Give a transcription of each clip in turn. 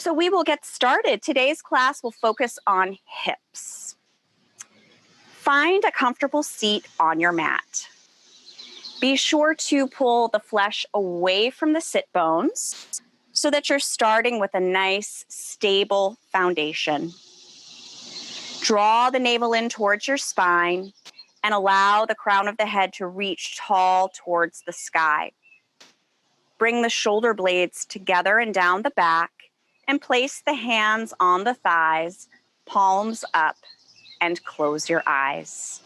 So we will get started. Today's class will focus on hips. Find a comfortable seat on your mat. Be sure to pull the flesh away from the sit bones so that you're starting with a nice, stable foundation. Draw the navel in towards your spine and allow the crown of the head to reach tall towards the sky. Bring the shoulder blades together and down the back and place the hands on the thighs, palms up, and close your eyes.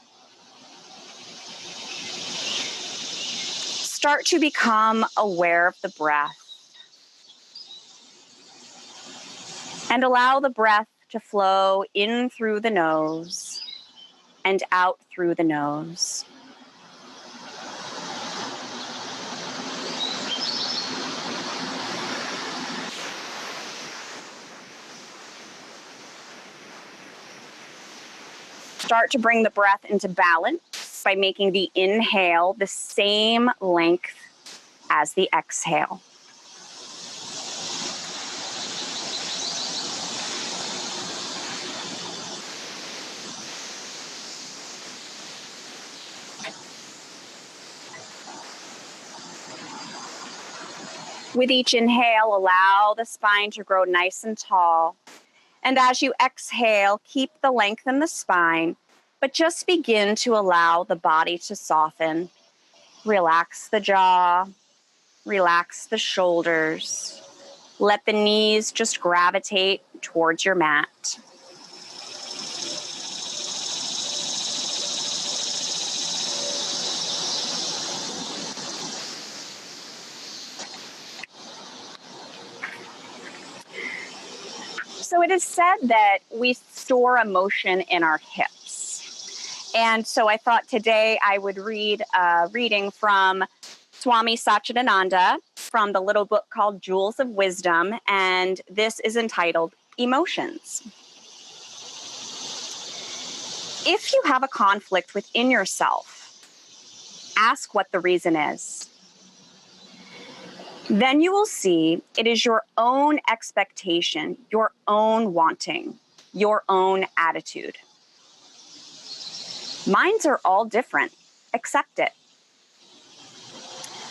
Start to become aware of the breath and allow the breath to flow in through the nose and out through the nose. Start to bring the breath into balance by making the inhale the same length as the exhale. With each inhale, allow the spine to grow nice and tall. And as you exhale, keep the length in the spine, but just begin to allow the body to soften. Relax the jaw, relax the shoulders. Let the knees just gravitate towards your mat. So it is said that we store emotion in our hips. And so I thought today I would read a reading from Swami Satchidananda from the little book called Jewels of Wisdom, and this is entitled Emotions. If you have a conflict within yourself, ask what the reason is. Then you will see it is your own expectation, your own wanting, your own attitude. Minds are all different. Accept it.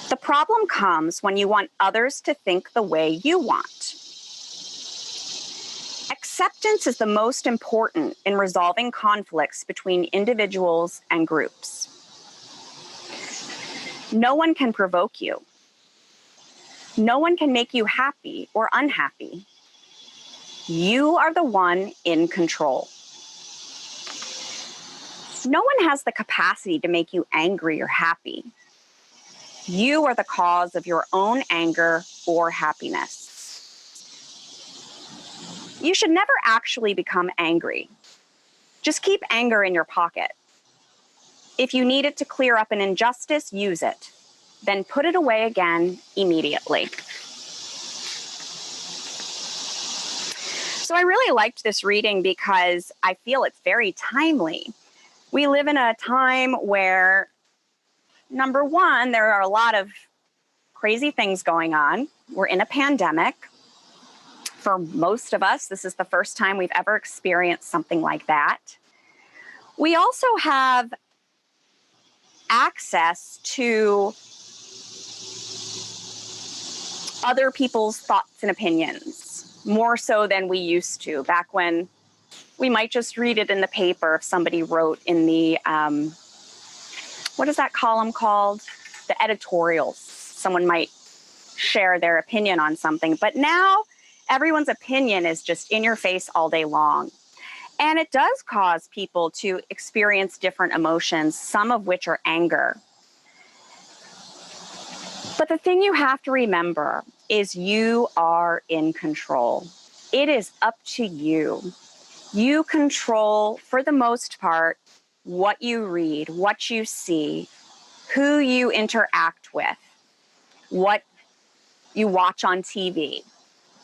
The problem comes when you want others to think the way you want. Acceptance is the most important in resolving conflicts between individuals and groups. No one can provoke you. No one can make you happy or unhappy. You are the one in control. No one has the capacity to make you angry or happy. You are the cause of your own anger or happiness. You should never actually become angry. Just keep anger in your pocket. If you need it to clear up an injustice, use it. Then put it away again immediately. So I really liked this reading because I feel it's very timely. We live in a time where, number one, there are a lot of crazy things going on. We're in a pandemic. For most of us, this is the first time we've ever experienced something like that. We also have access to other people's thoughts and opinions, more so than we used to. Back when we might just read it in the paper if somebody wrote in the, what is that column called? The editorials. Someone might share their opinion on something. But now everyone's opinion is just in your face all day long. And it does cause people to experience different emotions, some of which are anger. But the thing you have to remember is you are in control. It is up to you. You control, for the most part, what you read, what you see, who you interact with, what you watch on TV.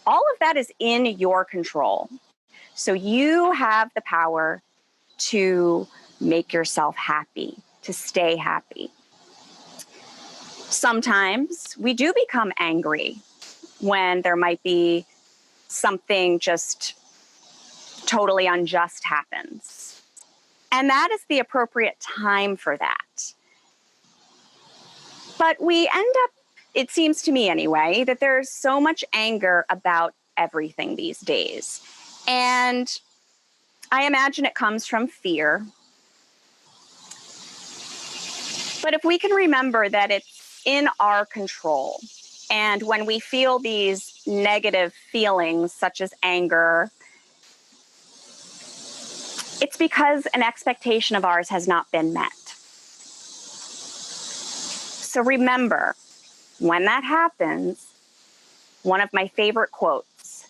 All of that is in your control. So you have the power to make yourself happy, to stay happy. Sometimes we do become angry when there might be something just totally unjust happens. And that is the appropriate time for that. But we end up, it seems to me anyway, that there's so much anger about everything these days. And I imagine it comes from fear. But if we can remember that it's in our control, and when we feel these negative feelings, such as anger, it's because an expectation of ours has not been met. So remember, when that happens, one of my favorite quotes,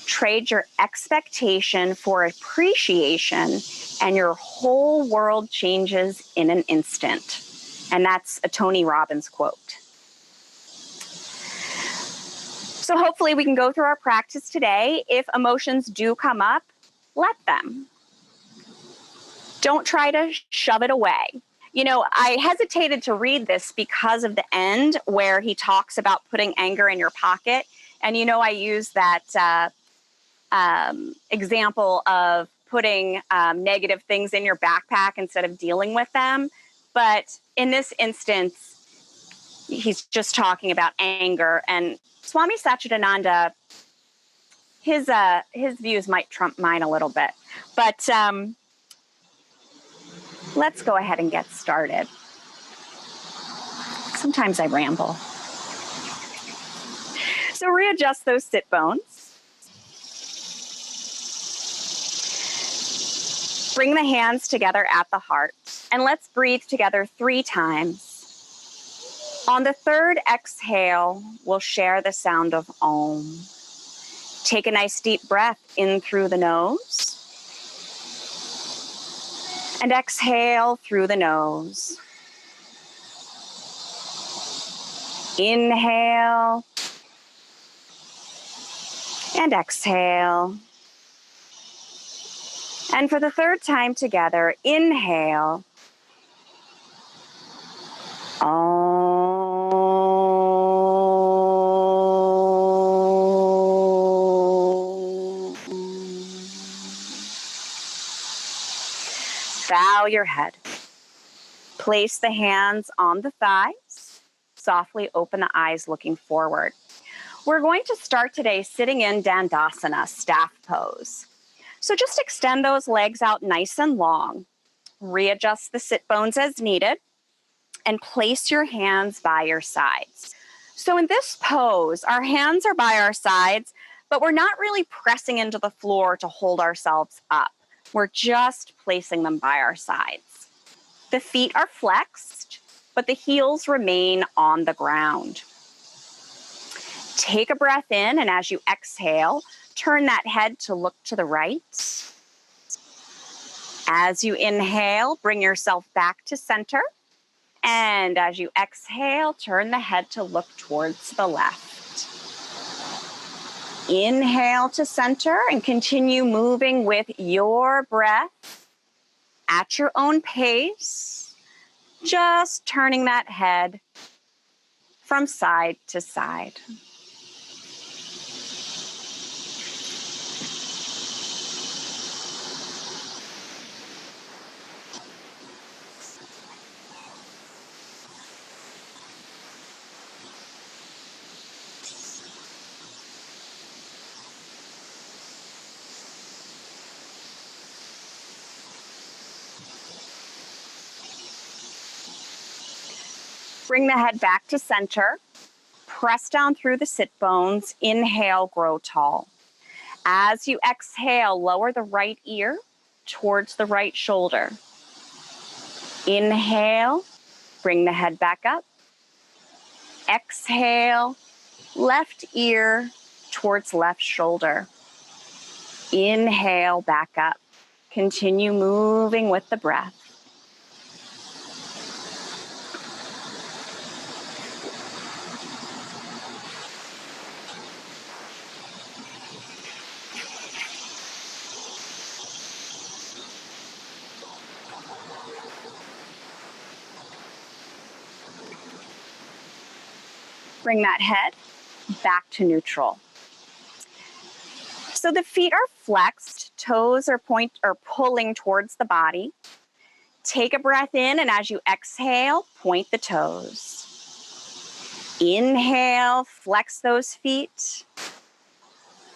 trade your expectation for appreciation and your whole world changes in an instant. And that's a Tony Robbins quote. So hopefully we can go through our practice today. If emotions do come up, let them. Don't try to shove it away. You know, I hesitated to read this because of the end where he talks about putting anger in your pocket. And, you know, I use that example of putting negative things in your backpack instead of dealing with them. But in this instance, he's just talking about anger. And Swami Satchidananda, his views might trump mine a little bit. But let's go ahead and get started. Sometimes I ramble. So readjust those sit bones. Bring the hands together at the heart, and let's breathe together 3 times. On the 3rd exhale, we'll share the sound of Om. Take a nice deep breath in through the nose, and exhale through the nose. Inhale and exhale. And for the 3rd time together, inhale. Om. Bow your head. Place the hands on the thighs. Softly open the eyes, looking forward. We're going to start today sitting in Dandasana, staff pose. So just extend those legs out nice and long. Readjust the sit bones as needed and place your hands by your sides. So in this pose, our hands are by our sides, but we're not really pressing into the floor to hold ourselves up. We're just placing them by our sides. The feet are flexed, but the heels remain on the ground. Take a breath in, and as you exhale, turn that head to look to the right. As you inhale, bring yourself back to center. And as you exhale, turn the head to look towards the left. Inhale to center and continue moving with your breath at your own pace, just turning that head from side to side. Bring the head back to center. Press down through the sit bones. Inhale, grow tall. As you exhale, lower the right ear towards the right shoulder. Inhale, bring the head back up. Exhale, left ear towards left shoulder. Inhale, back up. Continue moving with the breath. Bring that head back to neutral. So the feet are flexed, toes are pulling towards the body. Take a breath in, and as you exhale, point the toes. Inhale, flex those feet.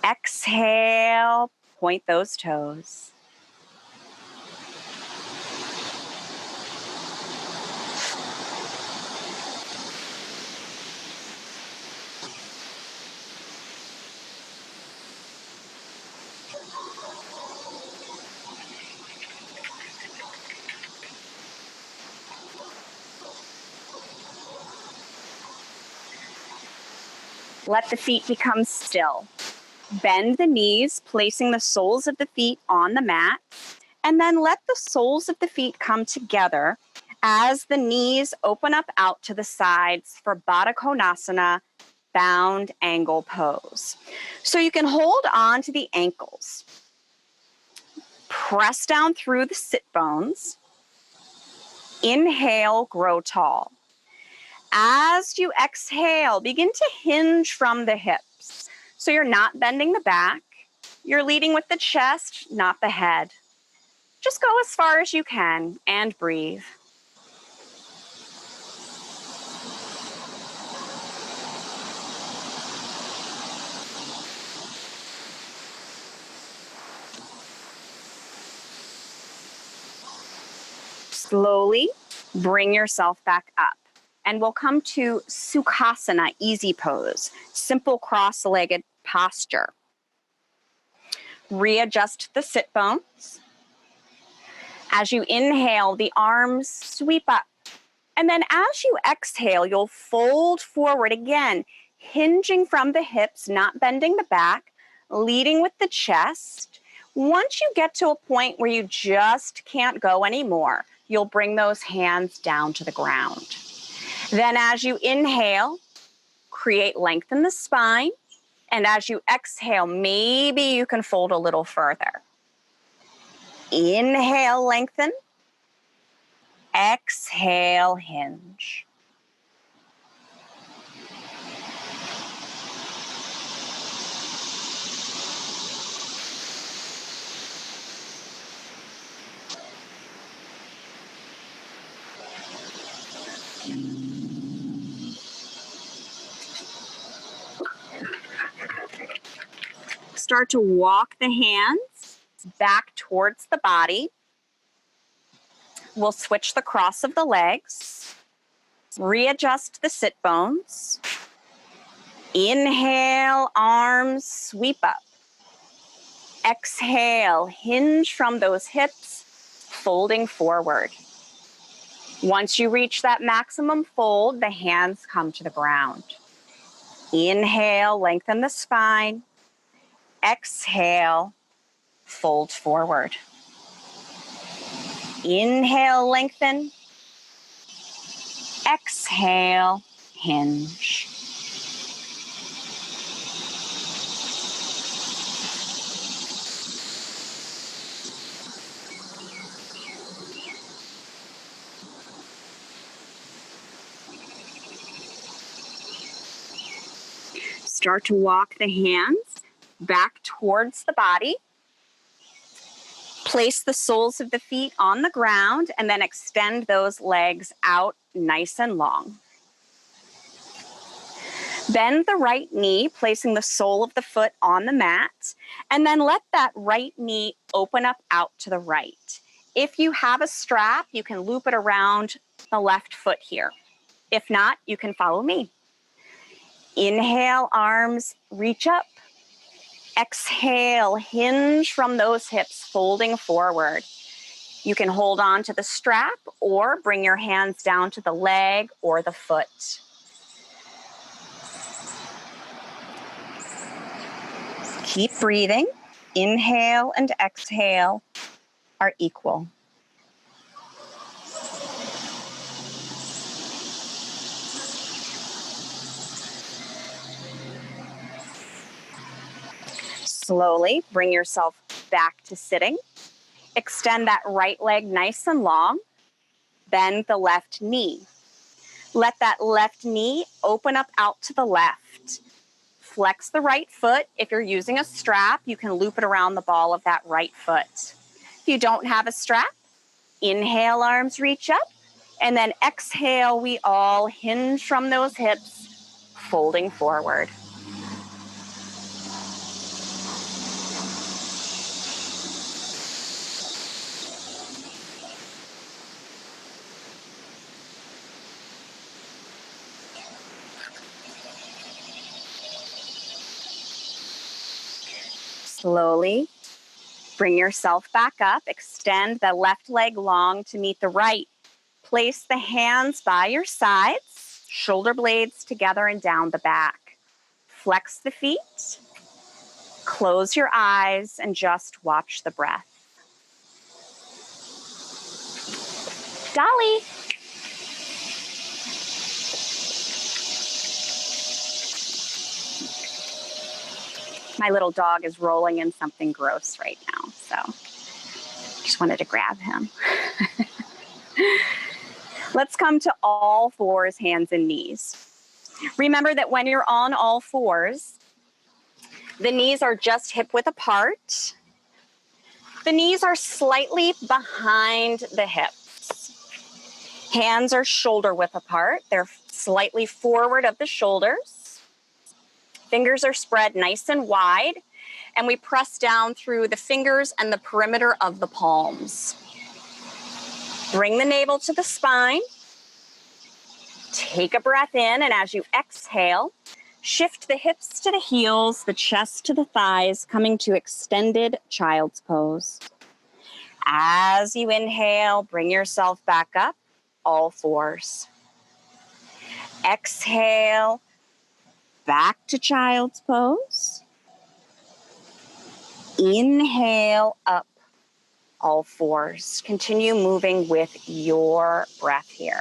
Exhale, point those toes. Let the feet become still. Bend the knees, placing the soles of the feet on the mat, and then let the soles of the feet come together as the knees open up out to the sides for Baddha Konasana, bound angle pose. So you can hold on to the ankles. Press down through the sit bones. Inhale, grow tall. As you exhale, begin to hinge from the hips. So you're not bending the back. You're leading with the chest, not the head. Just go as far as you can and breathe. Slowly bring yourself back up. And we'll come to Sukhasana, easy pose, simple cross-legged posture. Readjust the sit bones. As you inhale, the arms sweep up. And then as you exhale, you'll fold forward again, hinging from the hips, not bending the back, leading with the chest. Once you get to a point where you just can't go anymore, you'll bring those hands down to the ground. Then as you inhale, create length in the spine. And as you exhale, maybe you can fold a little further. Inhale, lengthen. Exhale, hinge. Start to walk the hands back towards the body. We'll switch the cross of the legs. Readjust the sit bones. Inhale, arms sweep up. Exhale, hinge from those hips, folding forward. Once you reach that maximum fold, the hands come to the ground. Inhale, lengthen the spine. Exhale, fold forward. Inhale, lengthen. Exhale, hinge. Start to walk the hands back towards the body. Place the soles of the feet on the ground and then extend those legs out nice and long. Bend the right knee, placing the sole of the foot on the mat, and then let that right knee open up out to the right. If you have a strap, you can loop it around the left foot here. If not, you can follow me. Inhale, arms reach up. Exhale, hinge from those hips, folding forward. You can hold on to the strap or bring your hands down to the leg or the foot. Keep breathing. Inhale and exhale are equal. Slowly bring yourself back to sitting. Extend that right leg nice and long. Bend the left knee. Let that left knee open up out to the left. flex the right foot. If you're using a strap, you can loop it around the ball of that right foot. If you don't have a strap, inhale, arms reach up, and then exhale, we all hinge from those hips, folding forward. Slowly bring yourself back up. Extend the left leg long to meet the right. Place the hands by your sides, shoulder blades together and down the back. Flex the feet. Close your eyes and just watch the breath. Dolly. My little dog is rolling in something gross right now, so just wanted to grab him. Let's come to all fours, hands and knees. Remember that when you're on all fours, the knees are just hip width apart. The knees are slightly behind the hips. Hands are shoulder width apart. They're slightly forward of the shoulders. Fingers are spread nice and wide, and we press down through the fingers and the perimeter of the palms. Bring the navel to the spine. Take a breath in, and as you exhale, shift the hips to the heels, the chest to the thighs, coming to extended child's pose. As you inhale, bring yourself back up, all fours. Exhale, back to child's pose. Inhale, up, all fours. Continue moving with your breath here.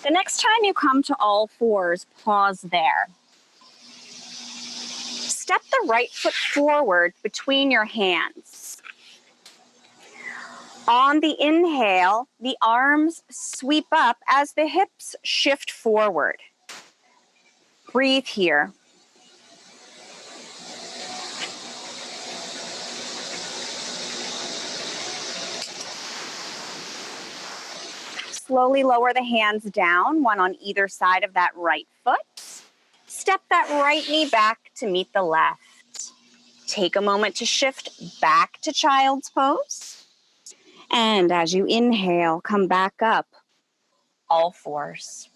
The next time you come to all fours, pause there. Step the right foot forward between your hands. On the inhale, the arms sweep up as the hips shift forward. Breathe here. Slowly lower the hands down, one on either side of that right foot. Step that right knee back to meet the left. Take a moment to shift back to child's pose. And as you inhale, come back up, all fours.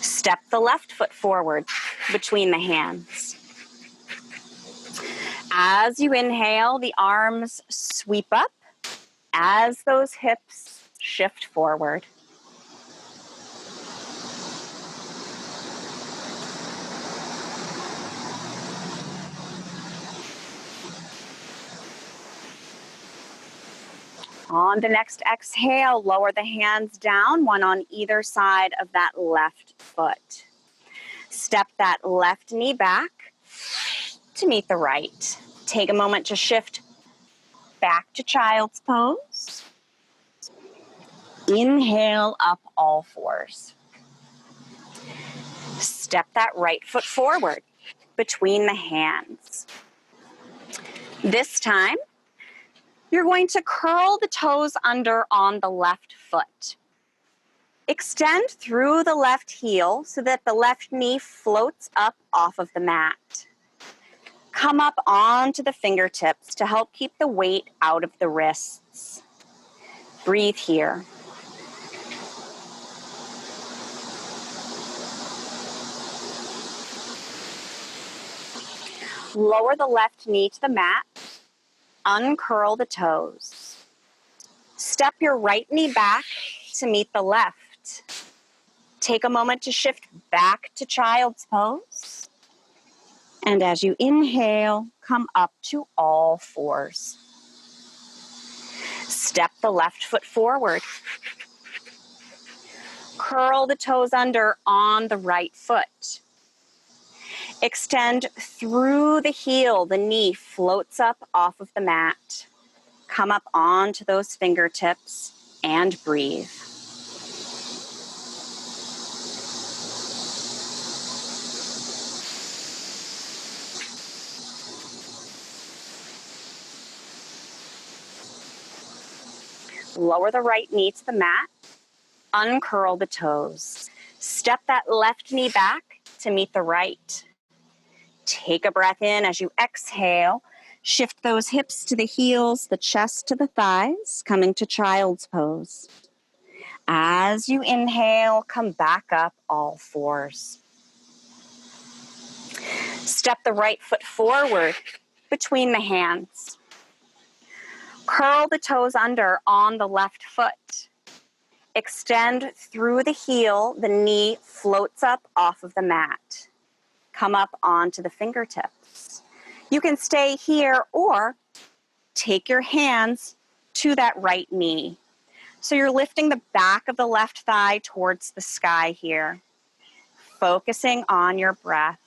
Step the left foot forward between the hands. As you inhale, the arms sweep up as those hips shift forward. On the next exhale, lower the hands down, one on either side of that left foot. Step that left knee back to meet the right. Take a moment to shift back to child's pose. Inhale up, all fours. Step that right foot forward between the hands. This time, you're going to curl the toes under on the left foot. Extend through the left heel so that the left knee floats up off of the mat. Come up onto the fingertips to help keep the weight out of the wrists. Breathe here. Lower the left knee to the mat. Uncurl the toes. Step your right knee back to meet the left. Take a moment to shift back to child's pose. And as you inhale, come up to all fours. Step the left foot forward. Curl the toes under on the right foot. Extend through the heel. The knee floats up off of the mat. Come up onto those fingertips and breathe. Lower the right knee to the mat. Uncurl the toes. Step that left knee back to meet the right. Take a breath in as you exhale. Shift those hips to the heels, the chest to the thighs, coming to child's pose. As you inhale, come back up all fours. Step the right foot forward between the hands. Curl the toes under on the left foot. Extend through the heel. The knee floats up off of the mat. Come up onto the fingertips. You can stay here or take your hands to that right knee. So you're lifting the back of the left thigh towards the sky here, focusing on your breath.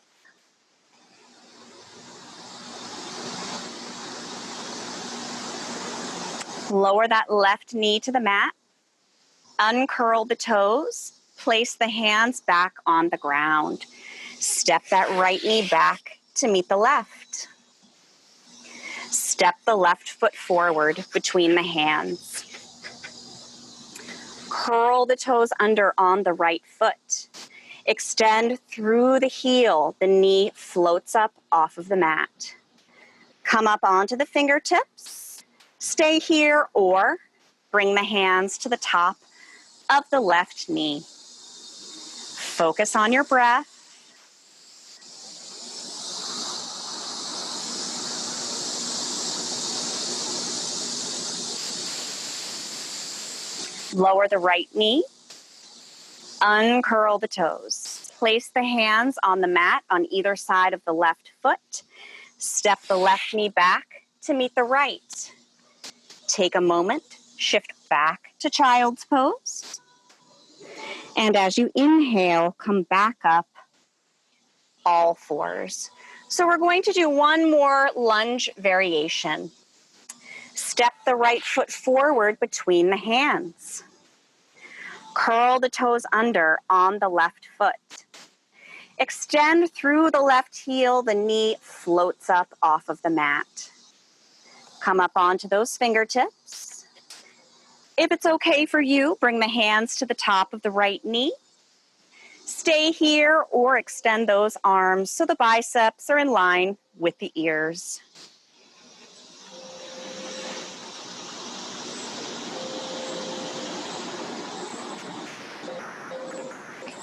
Lower that left knee to the mat. Uncurl the toes. Place the hands back on the ground. Step that right knee back to meet the left. Step the left foot forward between the hands. Curl the toes under on the right foot. Extend through the heel. The knee floats up off of the mat. Come up onto the fingertips. Stay here or bring the hands to the top of the left knee. Focus on your breath. Lower the right knee. Uncurl the toes. Place the hands on the mat on either side of the left foot. Step the left knee back to meet the right. Take a moment, shift back to child's pose. And as you inhale, come back up all fours. So we're going to do one more lunge variation. Step the right foot forward between the hands. Curl the toes under on the left foot. Extend through the left heel. The knee floats up off of the mat. Come up onto those fingertips. If it's okay for you, bring the hands to the top of the right knee. Stay here or extend those arms so the biceps are in line with the ears.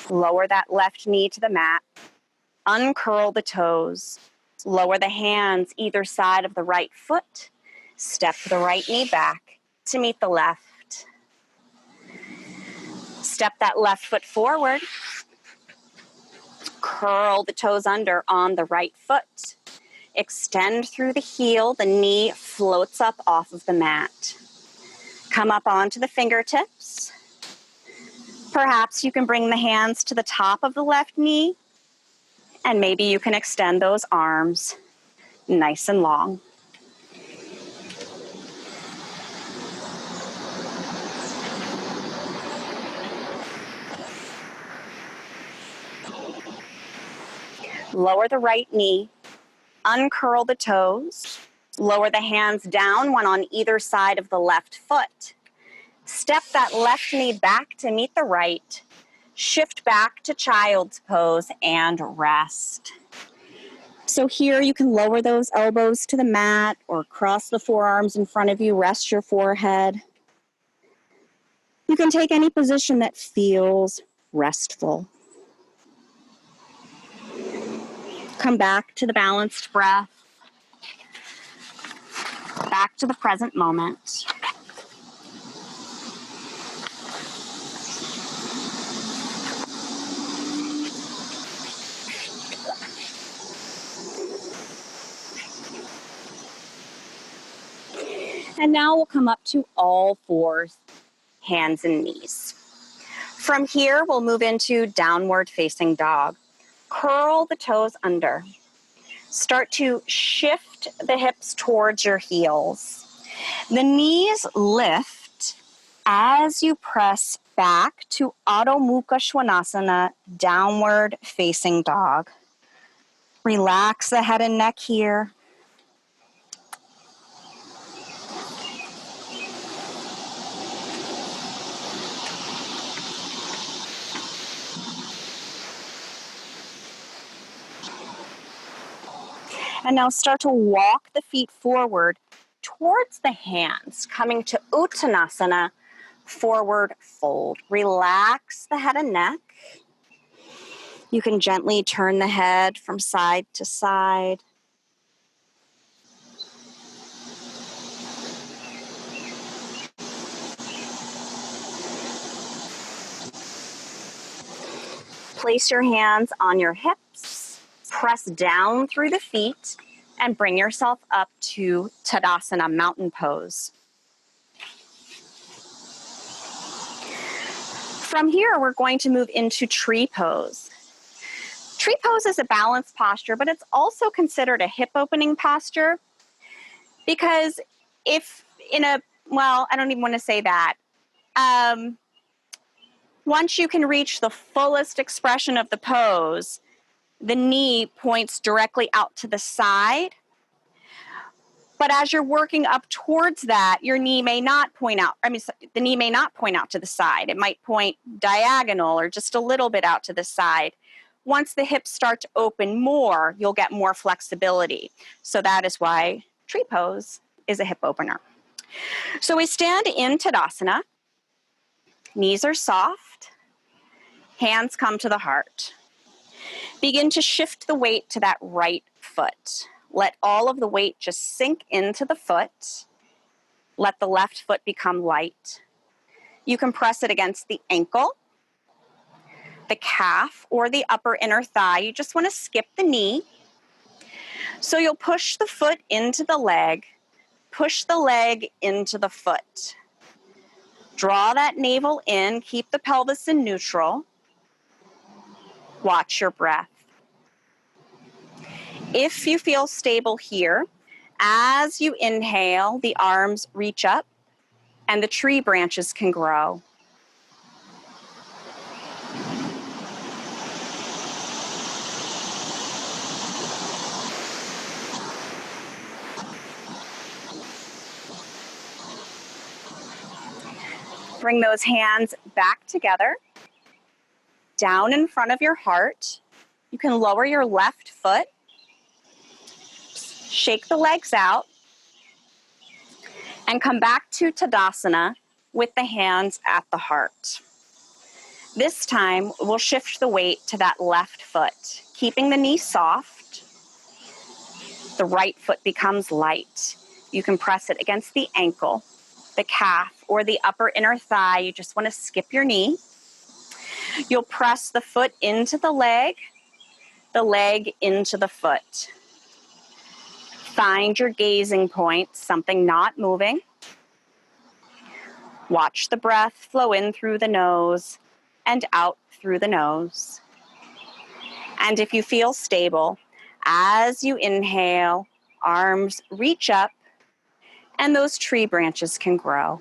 Lower that left knee to the mat. Uncurl the toes. Lower the hands either side of the right foot. Step the right knee back to meet the left. Step that left foot forward. Curl the toes under on the right foot. Extend through the heel. The knee floats up off of the mat. Come up onto the fingertips. Perhaps you can bring the hands to the top of the left knee, and maybe you can extend those arms nice and long. Lower the right knee, uncurl the toes, lower the hands down, one on either side of the left foot. Step that left knee back to meet the right. Shift back to child's pose and rest. So here you can lower those elbows to the mat or cross the forearms in front of you, rest your forehead. You can take any position that feels restful. Come back to the balanced breath, back to the present moment. And now we'll come up to all fours, hands and knees. From here, we'll move into downward facing dog. Curl the toes under. Start to shift the hips towards your heels. The knees lift as you press back to Adho Mukha Svanasana, downward facing dog. Relax the head and neck here. And now start to walk the feet forward towards the hands, coming to Uttanasana, forward fold. Relax the head and neck. You can gently turn the head from side to side. Place your hands on your hips, press down through the feet, and bring yourself up to Tadasana, mountain pose. From here, we're going to move into tree pose. Tree pose is a balanced posture, but it's also considered a hip opening posture because I don't even want to say that. Once you can reach the fullest expression of the pose, the knee points directly out to the side. But as you're working up towards that, your knee may not point out. The knee may not point out to the side. It might point diagonal or just a little bit out to the side. Once the hips start to open more, you'll get more flexibility. So that is why tree pose is a hip opener. So we stand in Tadasana. Knees are soft. Hands come to the heart. Begin to shift the weight to that right foot. Let all of the weight just sink into the foot. Let the left foot become light. You can press it against the ankle, the calf, or the upper inner thigh. You just want to skip the knee. So you'll push the foot into the leg, push the leg into the foot. Draw that navel in, keep the pelvis in neutral. Watch your breath. If you feel stable here, as you inhale, the arms reach up and the tree branches can grow. Bring those hands back together, down in front of your heart. You can lower your left foot, shake the legs out, and come back to Tadasana with the hands at the heart. This time, we'll shift the weight to that left foot, keeping the knee soft. The right foot becomes light. You can press it against the ankle, the calf, or the upper inner thigh. You just want to skip your knee. You'll press the foot into the leg into the foot. Find your gazing point, something not moving. Watch the breath flow in through the nose and out through the nose. And if you feel stable, as you inhale, arms reach up and those tree branches can grow.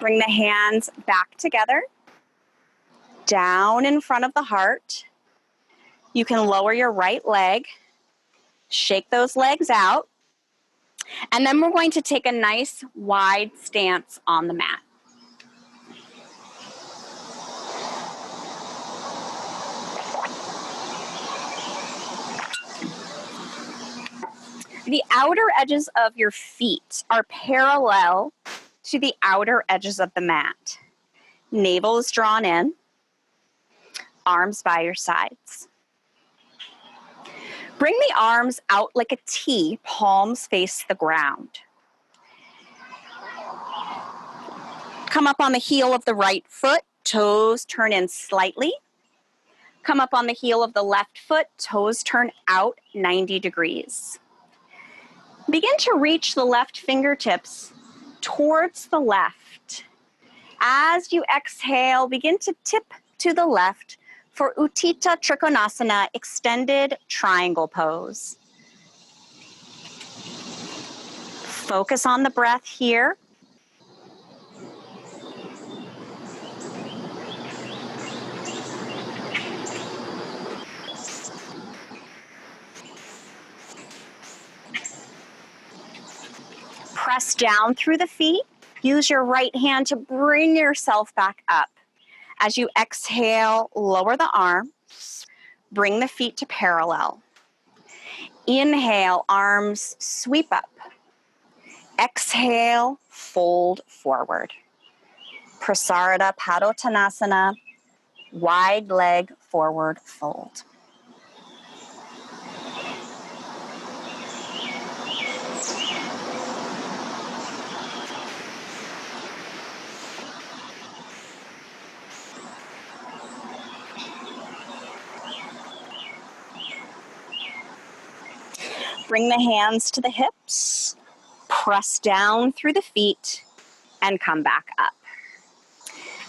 Bring the hands back together, down in front of the heart. You can lower your right leg, shake those legs out, and then we're going to take a nice wide stance on the mat. The outer edges of your feet are parallel to the outer edges of the mat. Navel is drawn in, arms by your sides. Bring the arms out like a T, palms face the ground. Come up on the heel of the right foot, toes turn in slightly. Come up on the heel of the left foot, toes turn out 90 degrees. Begin to reach the left fingertips towards the left. As you exhale, begin to tip to the left for Utthita Trikonasana, extended triangle pose. Focus on the breath here. Press down through the feet. Use your right hand to bring yourself back up. As you exhale, lower the arms. Bring the feet to parallel. Inhale, arms sweep up. Exhale, fold forward. Prasarita Padottanasana, wide leg forward fold. Bring the hands to the hips, press down through the feet, and come back up.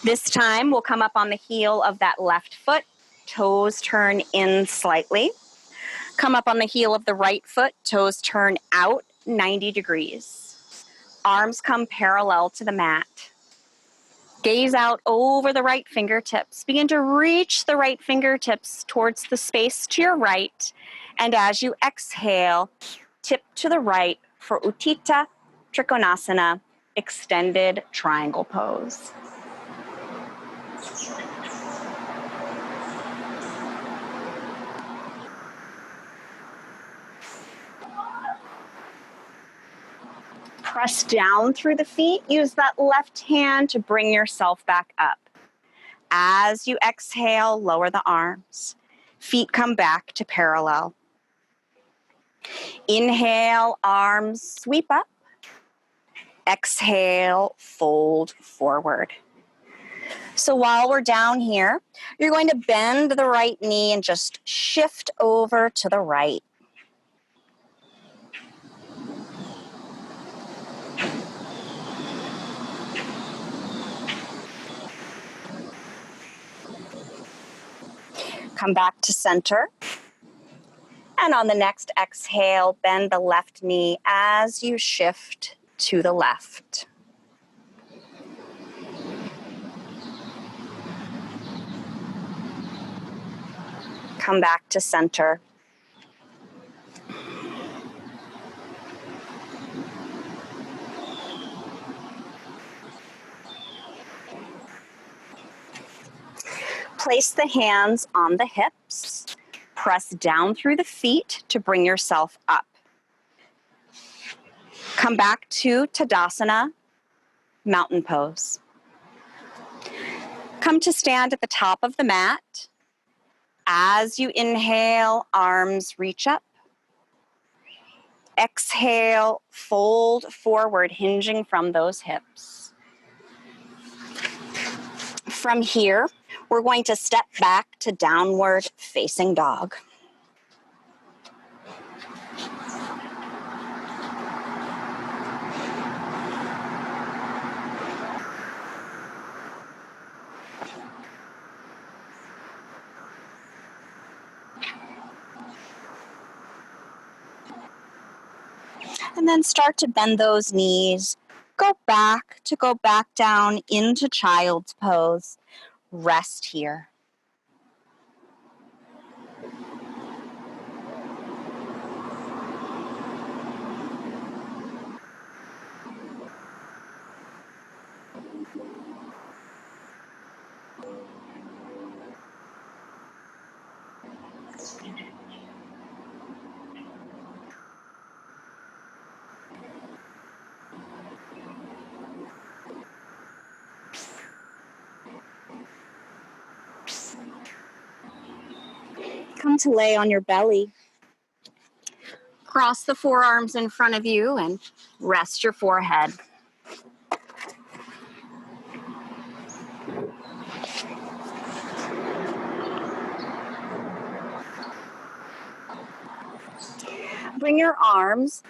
This time we'll come up on the heel of that left foot, toes turn in slightly. Come up on the heel of the right foot, toes turn out 90 degrees. Arms come parallel to the mat. Gaze out over the right fingertips. Begin to reach the right fingertips towards the space to your right. And as you exhale, tip to the right for Utthita Trikonasana, extended triangle pose. Press down through the feet. Use that left hand to bring yourself back up. As you exhale, lower the arms. Feet come back to parallel. Inhale, arms sweep up. Exhale, fold forward. So while we're down here, you're going to bend the right knee and just shift over to the right. Come back to center. And on the next exhale, bend the left knee as you shift to the left. Come back to center. Place the hands on the hips. Press down through the feet to bring yourself up. Come back to Tadasana, mountain pose. Come to stand at the top of the mat. As you inhale, arms reach up. Exhale, fold forward, hinging from those hips. From here, we're going to step back to downward facing dog. And then start to bend those knees. Go back down into child's pose. Rest here. Come to lay on your belly. Cross the forearms in front of you and rest your forehead. Bring your arms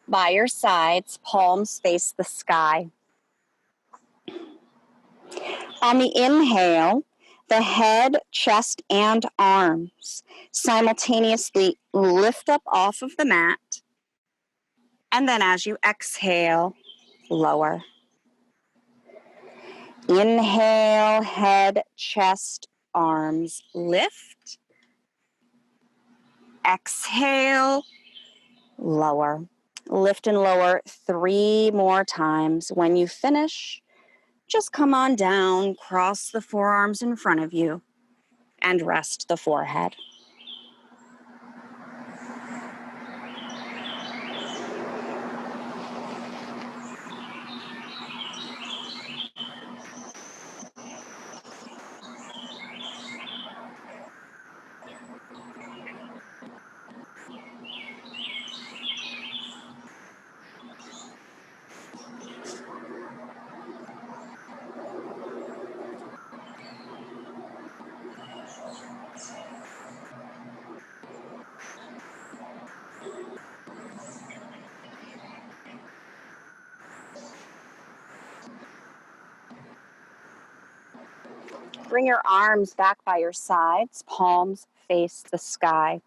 by your sides, palms face the sky. On the inhale, the head, chest, and arms simultaneously lift up off of the mat. And then as you exhale, lower. Inhale, head, chest, arms lift. Exhale, lower. Lift and lower 3 more times. When you finish, just come on down, cross the forearms in front of you, and rest the forehead. Bring your arms back by your sides, palms face the sky.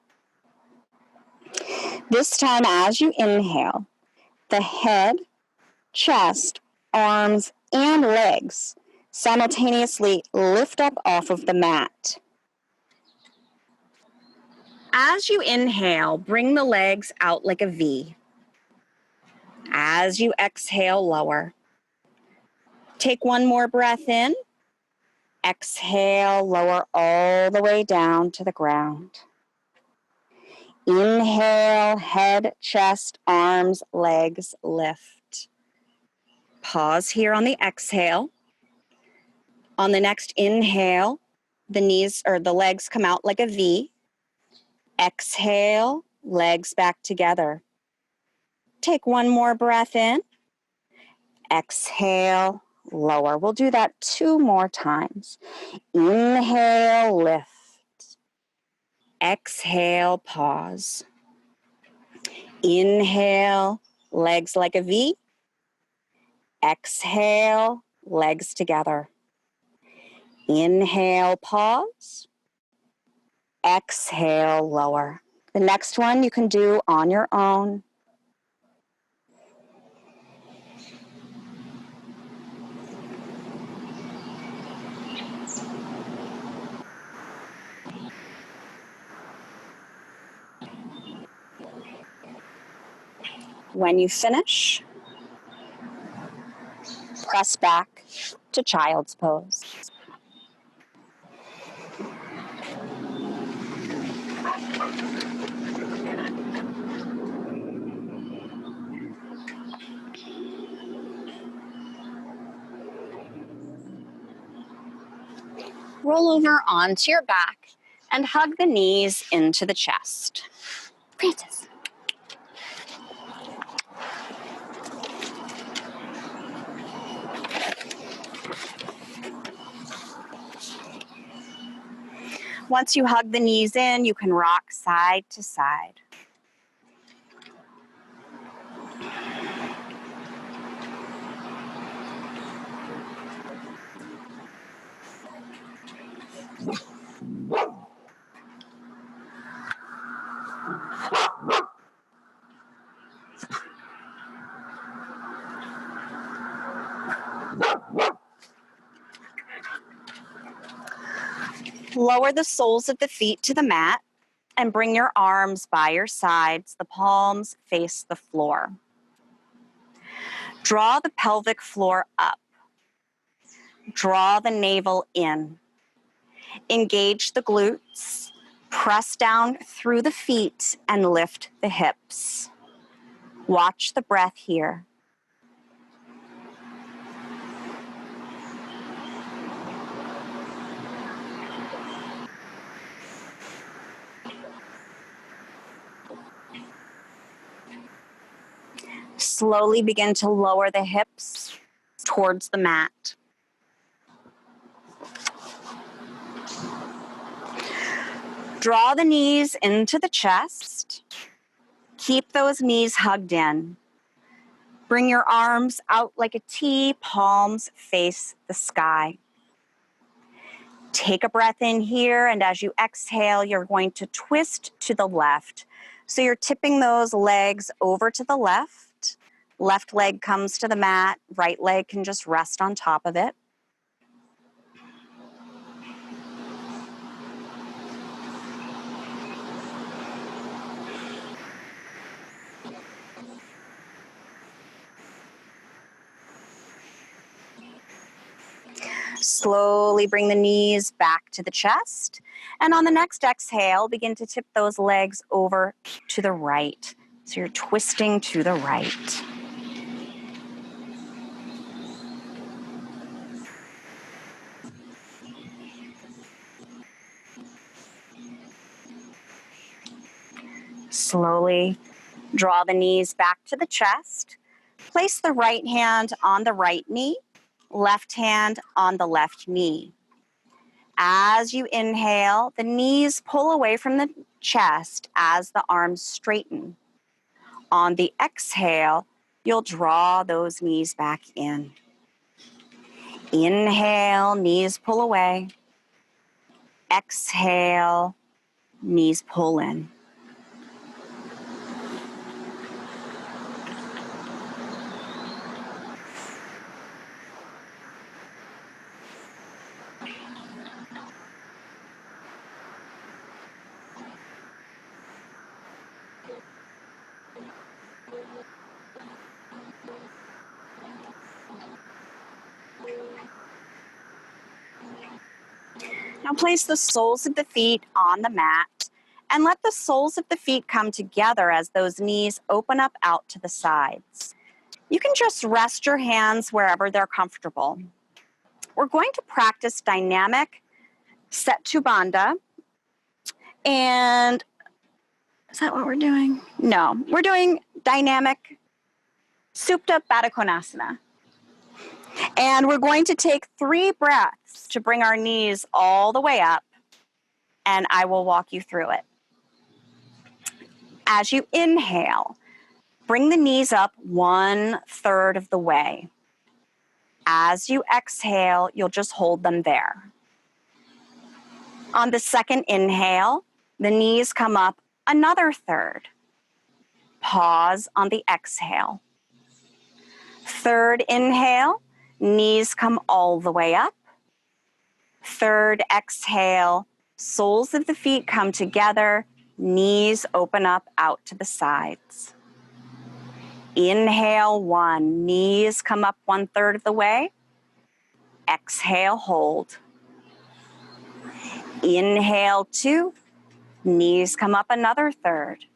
This time as you inhale, the head, chest, arms, and legs simultaneously lift up off of the mat. As you inhale, bring the legs out like a V. As you exhale, lower. Take one more breath in. Exhale, lower all the way down to the ground. Inhale, head, chest, arms, legs, lift. Pause here on the exhale. On the next inhale, the knees or the legs come out like a V. Exhale, legs back together. Take one more breath in. Exhale, lower. We'll do that 2 more times. Inhale, lift. Exhale, pause. Inhale, legs like a V. Exhale, legs together. Inhale, pause. Exhale, lower. The next one you can do on your own. When you finish, press back to child's pose. Roll over onto your back and hug the knees into the chest. Francis. Once you hug the knees in, you can rock side to side. Lower the soles of the feet to the mat and bring your arms by your sides. The palms face the floor. Draw the pelvic floor up. Draw the navel in. Engage the glutes. Press down through the feet and lift the hips. Watch the breath here. Slowly begin to lower the hips towards the mat. Draw the knees into the chest. Keep those knees hugged in. Bring your arms out like a T, palms face the sky. Take a breath in here, and as you exhale, you're going to twist to the left. So you're tipping those legs over to the left. Left leg comes to the mat, right leg can just rest on top of it. Slowly bring the knees back to the chest. And on the next exhale, begin to tip those legs over to the right. So you're twisting to the right. Slowly draw the knees back to the chest. Place the right hand on the right knee, left hand on the left knee. As you inhale, the knees pull away from the chest as the arms straighten. On the exhale, you'll draw those knees back in. Inhale, knees pull away. Exhale, knees pull in. Now place the soles of the feet on the mat and let the soles of the feet come together as those knees open up out to the sides. You can just rest your hands wherever they're comfortable. We're going to practice dynamic Setu Bandha. And is that what we're doing? No, we're doing dynamic Supta Baddha Konasana. And we're going to take 3 breaths to bring our knees all the way up, and I will walk you through it. As you inhale, bring the knees up 1/3 of the way. As you exhale, you'll just hold them there. On the second inhale, the knees come up another 1/3. Pause on the exhale. Third inhale, knees come all the way up. Third exhale, soles of the feet come together, knees open up out to the sides. Inhale 1, knees come up 1/3 of the way. Exhale, hold. Inhale 2, knees come up another 1/3.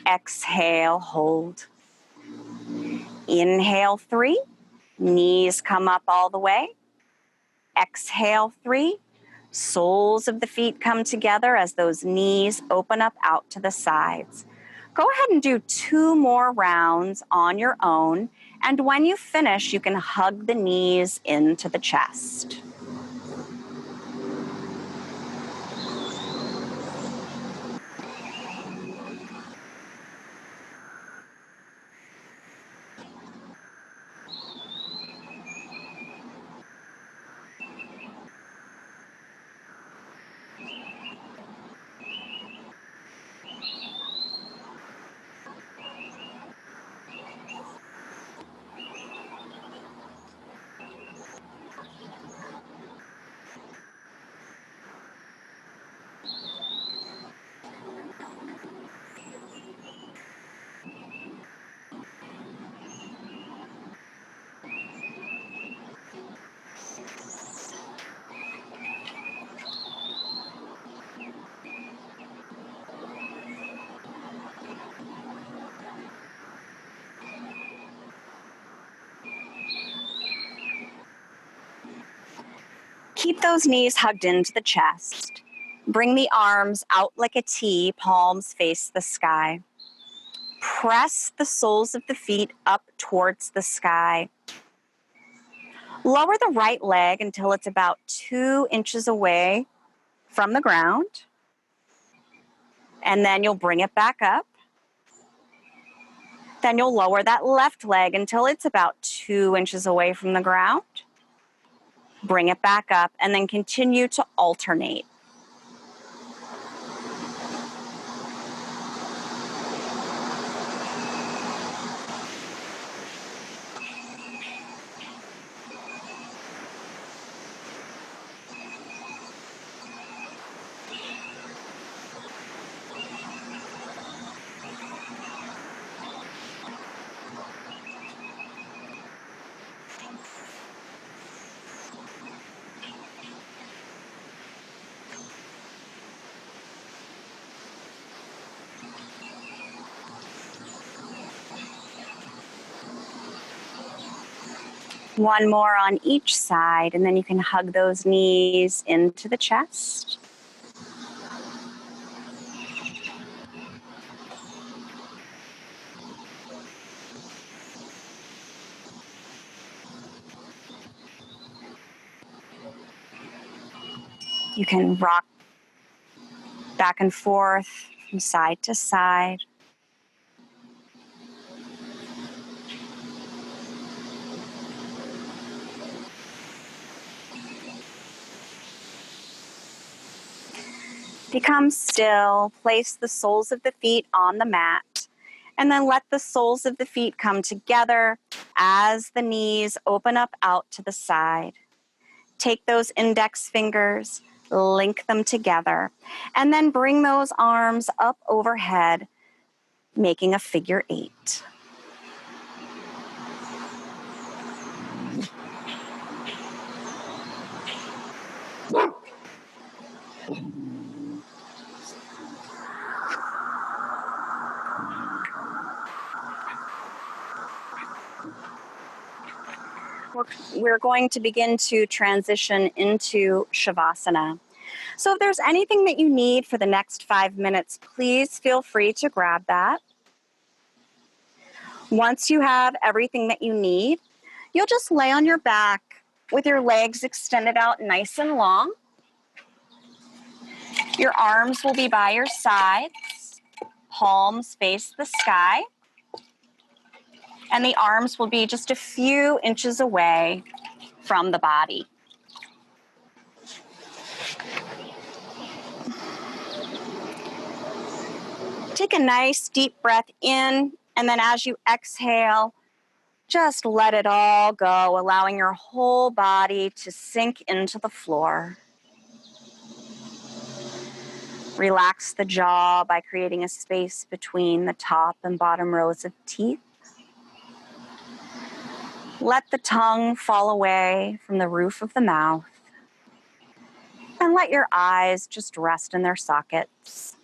Exhale, hold. Inhale 3, knees come up all the way. Exhale 3, soles of the feet come together as those knees open up out to the sides. Go ahead and do 2 more rounds on your own, and when you finish, you can hug the knees into the chest. Keep those knees hugged into the chest. Bring the arms out like a T, palms face the sky. Press the soles of the feet up towards the sky. Lower the right leg until it's about 2 inches away from the ground. And then you'll bring it back up. Then you'll lower that left leg until it's about 2 inches away from the ground. Bring it back up and then continue to alternate. One more on each side, and then you can hug those knees into the chest. You can rock back and forth from side to side. Become still, place the soles of the feet on the mat, and then let the soles of the feet come together as the knees open up out to the side. Take those index fingers, link them together, and then bring those arms up overhead, making a figure 8. We're going to begin to transition into Shavasana. So if there's anything that you need for the next 5 minutes, please feel free to grab that. Once you have everything that you need, you'll just lay on your back with your legs extended out nice and long. Your arms will be by your sides, palms face the sky, and the arms will be just a few inches away from the body. Take a nice deep breath in, and then as you exhale, just let it all go, allowing your whole body to sink into the floor. Relax the jaw by creating a space between the top and bottom rows of teeth. Let the tongue fall away from the roof of the mouth. And let your eyes just rest in their sockets.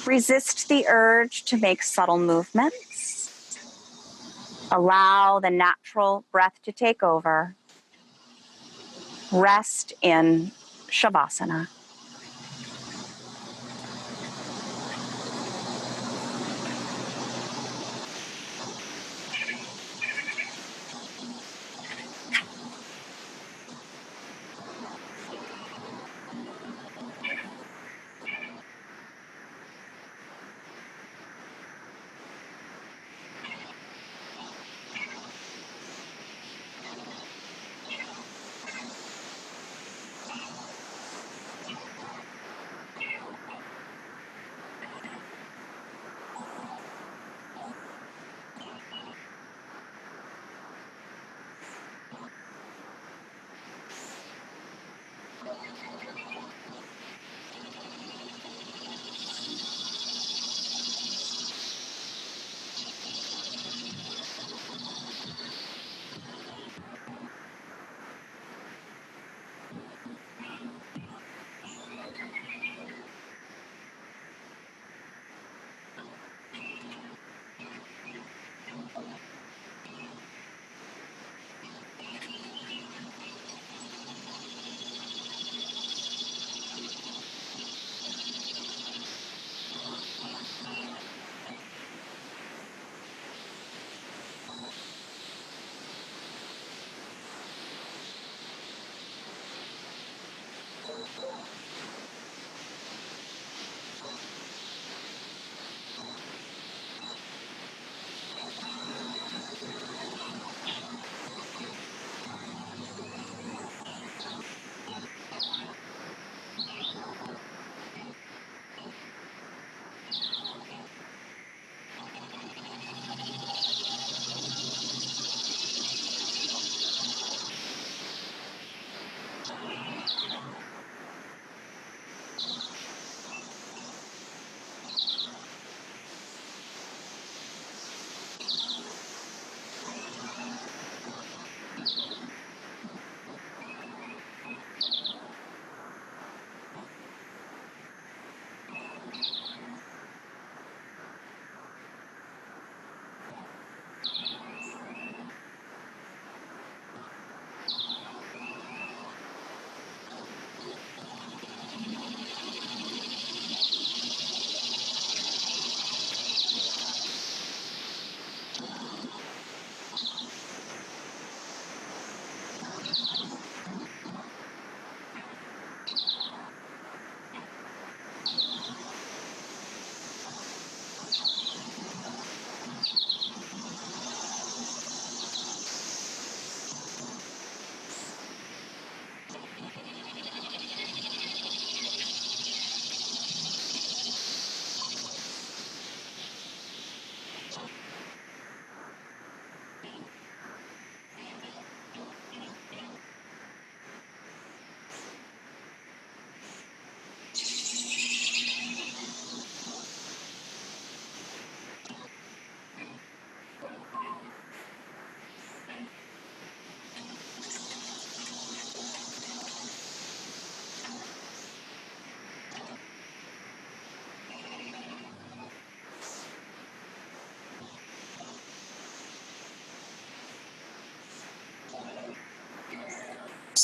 Resist the urge to make subtle movements. Allow the natural breath to take over. Rest in Shavasana.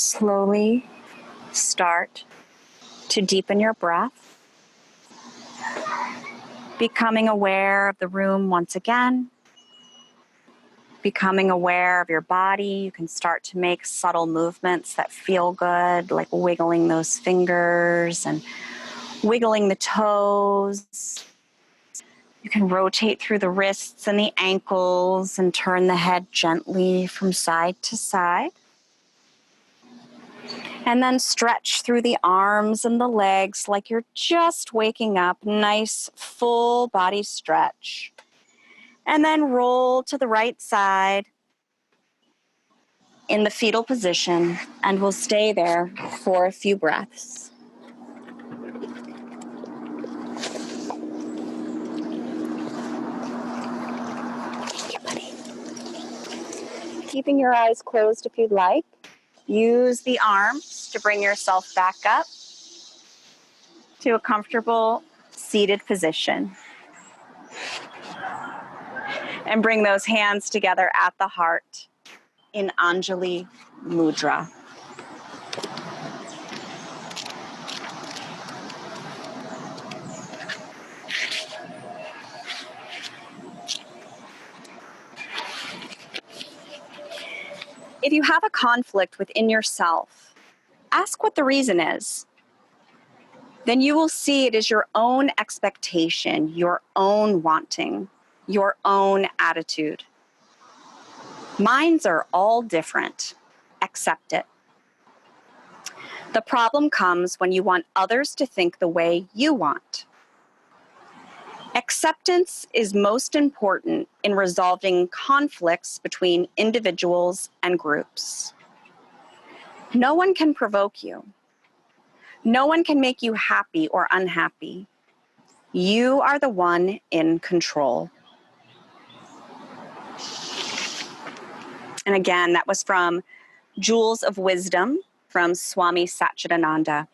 Slowly start to deepen your breath, becoming aware of the room once again, becoming aware of your body. You can start to make subtle movements that feel good, like wiggling those fingers and wiggling the toes. You can rotate through the wrists and the ankles and turn the head gently from side to side. And then stretch through the arms and the legs like you're just waking up. Nice full body stretch. And then roll to the right side in the fetal position, and we'll stay there for a few breaths. Thank you, buddy. Keeping your eyes closed if you'd like. Use the arms to bring yourself back up to a comfortable seated position. And bring those hands together at the heart in Anjali Mudra. If you have a conflict within yourself, ask what the reason is. Then you will see it as your own expectation, your own wanting, your own attitude. Minds are all different. Accept it. The problem comes when you want others to think the way you want. Acceptance is most important in resolving conflicts between individuals and groups. No one can provoke you. No one can make you happy or unhappy. You are the one in control. And again, that was from Jewels of Wisdom from Swami Satchidananda.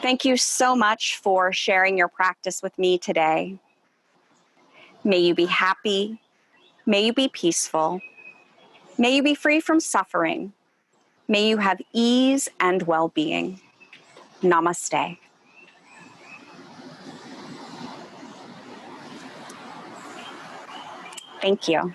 Thank you so much for sharing your practice with me today. May you be happy. May you be peaceful. May you be free from suffering. May you have ease and well-being. Namaste. Thank you.